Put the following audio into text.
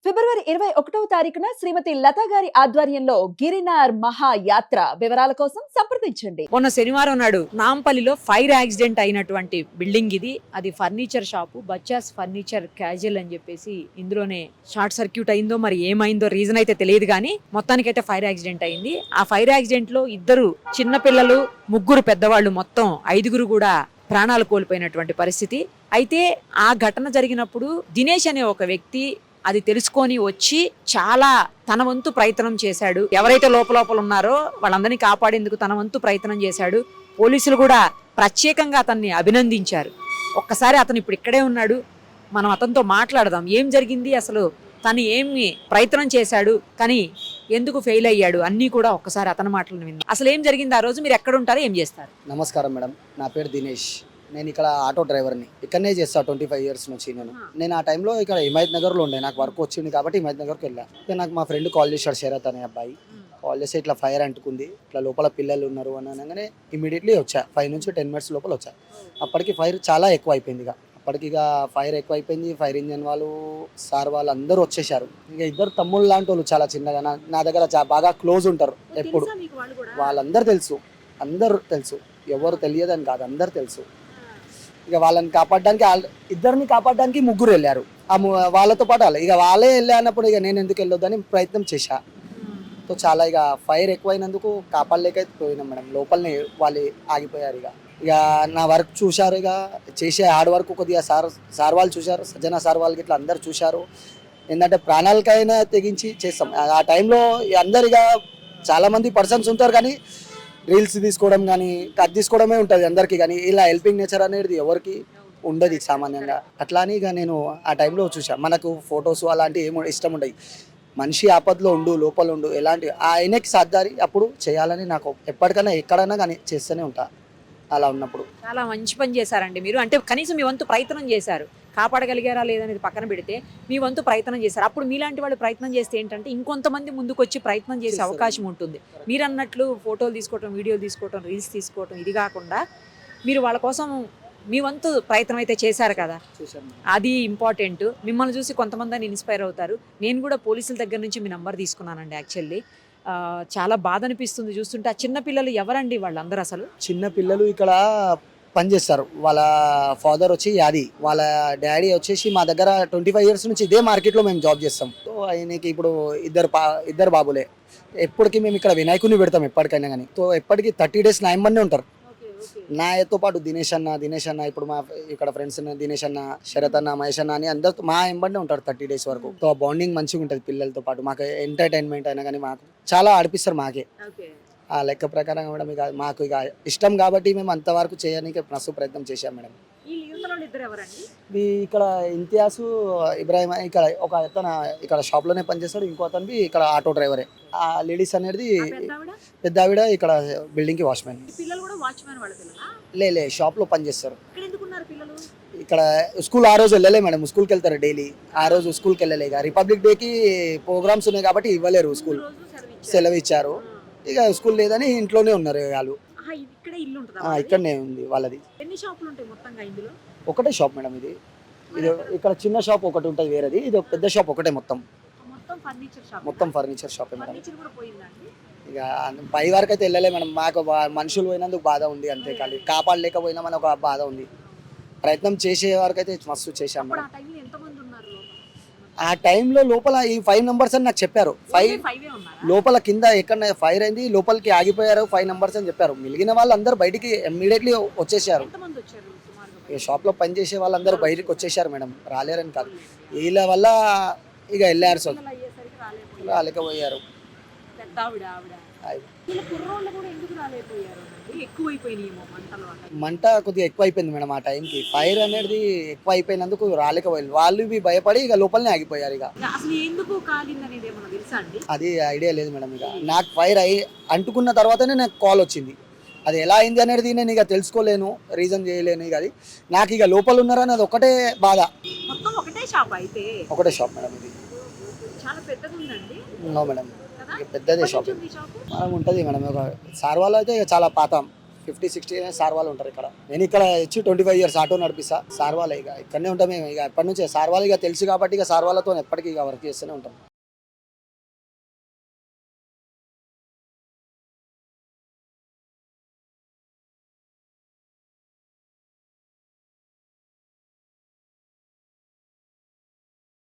ఫిబ్రవరి 21వ తారీఖున శ్రీమతి లతా గారి ఆధ్వర్యంలో గిరినార్ మహాయాత్ర వివరాల కోసం సంప్రదించండి. మొన్న శనివారం నాడు నాంపల్లిలో ఫైర్ యాక్సిడెంట్ అయినటువంటి బిల్డింగ్ ఇది. అది ఫర్నిచర్ షాపు, బచ్చాస్ ఫర్నిచర్ క్యాజువల్ అని చెప్పేసి ఇందులోనే షార్ట్ సర్క్యూట్ అయిందో మరి ఏమైందో రీజన్ అయితే తెలియదు, కానీ మొత్తానికైతే ఫైర్ యాక్సిడెంట్ అయింది. ఆ ఫైర్ యాక్సిడెంట్ లో 2 చిన్న పిల్లలు, 3 పెద్దవాళ్ళు, మొత్తం 5 కూడా ప్రాణాలు కోల్పోయినటువంటి పరిస్థితి. అయితే ఆ ఘటన జరిగినప్పుడు దినేష్ అనే ఒక వ్యక్తి అది తెలుసుకొని వచ్చి చాలా తన వంతు ప్రయత్నం చేశాడు. ఎవరైతే లోపల ఉన్నారో వాళ్ళందరినీ కాపాడేందుకు తన వంతు ప్రయత్నం చేశాడు. పోలీసులు కూడా ప్రత్యేకంగా అతన్ని అభినందించారు. ఒక్కసారి అతను ఇప్పుడు ఇక్కడే ఉన్నాడు, మనం అతనితో మాట్లాడదాం. ఏం జరిగింది, అసలు తను ఏమి ప్రయత్నం చేశాడు, కానీ ఎందుకు ఫెయిల్ అయ్యాడు, అన్నీ కూడా ఒక్కసారి అతని మాటలను విందాం. అసలు ఏం జరిగింది ఆ రోజు, మీరు ఎక్కడ ఉంటారో, ఏం చేస్తారు? నమస్కారం మేడం, నా పేరు దినేష్. నేను ఇక్కడ ఆటో డ్రైవర్ని, ఇక్కడనే చేస్తాను 25 ఇయర్స్ నుంచి. నేను ఆ టైంలో ఇక్కడ హిమాయత్ నగర్లో ఉండే, నాకు వర్క్ వచ్చింది కాబట్టి హిమాయత్ నగర్కి వెళ్ళాను. ఇక నాకు మా ఫ్రెండ్ కాల్ చేశాడు, శరత్ అనే అబ్బాయి. కాల్ చేస్తే ఇట్లా ఫైర్ అంటుకుంది, ఇట్లా లోపల పిల్లలు ఉన్నారు అని అనగానే ఇమీడియట్లీ వచ్చా. 5 నుంచి 10 మినిట్స్ లోపల వచ్చా. అప్పటికి ఫైర్ చాలా ఎక్కువ అయిపోయింది. అప్పటికి ఫైర్ ఎక్కువ అయిపోయింది. ఫైర్ ఇంజన్ వాళ్ళు, సార్ వాళ్ళు అందరూ వచ్చేసారు. ఇక 2 తమ్ముళ్ళు లాంటి వాళ్ళు, చాలా చిన్నగా నా దగ్గర బాగా క్లోజ్ ఉంటారు ఎప్పుడు. వాళ్ళందరూ తెలుసు, అందరూ తెలుసు, ఎవరు తెలియదని కాదు, అందరు తెలుసు. ఇక వాళ్ళని కాపాడడానికి, 2 కాపాడడానికి 3 వెళ్ళారు. వాళ్ళతో పాటు ఇక వాళ్ళే వెళ్ళినప్పుడు ఇక నేను ఎందుకు వెళ్ళొద్దని ప్రయత్నం చేశా. సో చాలా ఇక ఫైర్ ఎక్కువైనందుకు కాపాడలేకపోయినాం మేడం. లోపలనే వాళ్ళు ఆగిపోయారు. ఇక నా వర్క్ చూశారు, ఇక చేసే హార్డ్ వర్క్ కొద్దిగా సార్ వాళ్ళు చూశారు, సజ్జన సార్ వాళ్ళకి ఇట్లా అందరు చూశారు. ఏంటంటే ప్రాణాలకైనా తెగించి చేస్తాం. ఆ టైంలో అందరు ఇక చాలామంది పర్సన్స్ ఉంటారు, కానీ రీల్స్ తీసుకోవడం కానీ కట్ తీసుకోవడమే ఉంటుంది అందరికీ, కానీ ఇలా హెల్పింగ్ నేచర్ అనేది ఎవరికి ఉండదు సామాన్యంగా. అట్లా అని ఇక నేను ఆ టైంలో చూసాను. మనకు ఫొటోస్ అలాంటివి ఏమో ఇష్టం ఉండవు. మనిషి ఆపదలో ఉండు, లోపల ఉండు, ఎలాంటి ఆయనకి సాధ్యారి అప్పుడు చేయాలని నాకు ఎప్పటికైనా ఎక్కడైనా కానీ చేస్తూనే ఉంటా. అలా ఉన్నప్పుడు చాలా మంచి పని చేశారండి మీరు. అంటే కనీసం మీ వంతు ప్రయత్నం చేశారు. కాపాడగలిగారా లేదనేది పక్కన పెడితే మీ వంతు ప్రయత్నం చేశారు. అప్పుడు మీలాంటి వాళ్ళు ప్రయత్నం చేస్తే ఏంటంటే ఇంకొంతమంది ముందుకు వచ్చి ప్రయత్నం చేసే అవకాశం ఉంటుంది. మీరు అన్నట్లు ఫోటోలు తీసుకోవటం, వీడియోలు తీసుకోవటం, రీల్స్ తీసుకోవటం, ఇది కాకుండా మీరు వాళ్ళ కోసం మీ వంతు ప్రయత్నం అయితే చేశారు కదా, అది ఇంపార్టెంట్. మిమ్మల్ని చూసి కొంతమంది ఇన్స్పైర్ అవుతారు. నేను కూడా పోలీసుల దగ్గర నుంచి మీ నంబర్ తీసుకున్నానండి. యాక్చువల్లీ చాలా బాధ అనిపిస్తుంది చూస్తుంటే. ఆ చిన్నపిల్లలు ఎవరండి వాళ్ళందరూ? అసలు చిన్నపిల్లలు ఇక్కడ పనిచేస్తారు. వాళ్ళ ఫాదర్ వచ్చి యాది, వాళ్ళ డాడీ వచ్చేసి మా దగ్గర 25 ఇయర్స్ నుంచి ఇదే మార్కెట్లో మేము జాబ్ చేస్తాం. సో ఆయనకి ఇప్పుడు ఇద్దరు బాబులే. ఎప్పటికీ మేము ఇక్కడ వినాయకుని పెడతాం ఎప్పటికైనా కానీ. సో ఎప్పటికీ 30 డేస్ నా ఎంబడినే ఉంటారు. నాతో పాటు దినేష్ అన్న ఇప్పుడు మా ఇక్కడ ఫ్రెండ్స్ దినేష్ అన్న, శరత్ అన్న, మహేష్ అన్న అని అందరితో మా ఎంబడినే ఉంటారు 30 డేస్ వరకు. సో బాండింగ్ మంచిగా ఉంటుంది పిల్లలతో పాటు. మాకు ఎంటర్టైన్మెంట్ అయినా కానీ మాకు చాలా ఆడిపిస్తారు. మాకే ఆ లెక్క ప్రకారం మేడం ఇక మాకు ఇక ఇష్టం కాబట్టి మేము అంతవరకు చేయడానికి మస్తు ప్రయత్నం చేశాం మేడం. ఇక్కడ ఇంతియాసు, ఇబ్రాహిం, ఇక్కడ ఒక అతను ఇక్కడ షాప్లోనే పనిచేస్తాడు. ఇంకో అతను ఇక్కడ ఆటో డ్రైవరే. ఆ లేడీస్ అనేది పెద్ద ఆవిడ ఇక్కడ బిల్డింగ్కి వాచ్మెన్. లే షాప్లో పనిచేస్తారు. ఇక్కడ స్కూల్ ఆ రోజు వెళ్ళలే మేడం, స్కూల్కి వెళ్తారు డైలీ. ఆ రోజు స్కూల్కి వెళ్ళలే. ఇక రిపబ్లిక్ డేకి ప్రోగ్రామ్స్ ఉన్నాయి కాబట్టి ఇవ్వలేరు, స్కూల్ సెలవు ఇచ్చారు. ఇక స్కూల్ లేదని ఇంట్లోనే ఉన్నారు వాళ్ళు. ఇక్కడనే ఉంది వాళ్ళది. ఒకటే షాప్ మేడం. ఇది ఇక్కడ చిన్న షాప్ ఒకటి ఉంటుంది వేరేది, ఇది పెద్ద షాప్ ఒకటే. మొత్తం ఫర్నిచర్ షాప్ మేడం. ఇక పై వరకు అయితే వెళ్ళలే మేడం. మాకు మనుషులు పోయినందుకు బాధ ఉంది అంతే, కానీ కాపాడలేకపోయినామని ఒక బాధ ఉంది. ప్రయత్నం చేసే వరకు అయితే మస్తు చేశాం మేడం. ఆ టైంలో లోపల ఈ 5 నంబర్స్ అని నాకు చెప్పారు. 5 లోపల కింద ఎక్కడ ఫైర్ అయింది, లోపలికి ఆగిపోయారు 5 నంబర్స్ అని చెప్పారు. మిగిలిన వాళ్ళు అందరూ బయటికి ఇమ్మీడియట్లీ వచ్చేసారు. ఇక షాప్లో పనిచేసే వాళ్ళందరూ బయటికి వచ్చేసారు మేడం, రాలేరని కాదు. వీళ్ళ వల్ల ఇక వెళ్ళారు, సో రాలేకపోయారు. మంట కొద్దిగా ఎక్కువ అయిపోయింది మేడం. ఆ టైంకి ఫైర్ అనేది ఎక్కువ అయిపోయినందుకు రాలేకపోయింది. వాళ్ళు భయపడి ఇక లోపలనే ఆగిపోయారు. ఇక అది ఐడియా లేదు మేడం. ఇక నాకు ఫైర్ అంటుకున్న తర్వాతనే నాకు కాల్ వచ్చింది. అది ఎలా అయింది అనేది నేను ఇక తెలుసుకోలేను, రీజన్ చేయలేను. ఇక అది నాకు ఇక లోపల ఉన్నారని అది ఒకటే బాధ. ఒకటే షాప్ మేడం. ఇది నో మేడం, పెద్దదే షాప్ మనం ఉంటుంది మేడం. ఒక సార్ వాళ్ళు అయితే ఇక చాలా పాత 50-60 సార్ వాళ్ళు ఉంటారు ఇక్కడ. నేను ఇక్కడ వచ్చి 25 ఇయర్స్ ఆటో నడిపిస్తా. సార్ వాళ్ళే ఇక ఇక్కడనే ఉంటాం మేము. ఇక ఎప్పటి నుంచే సార్ వాళ్ళు ఇక తెలుసు కాబట్టి ఇక సార్ వాళ్ళతో ఎప్పటికీ ఇక వర్క్ చేస్తూనే ఉంటాం.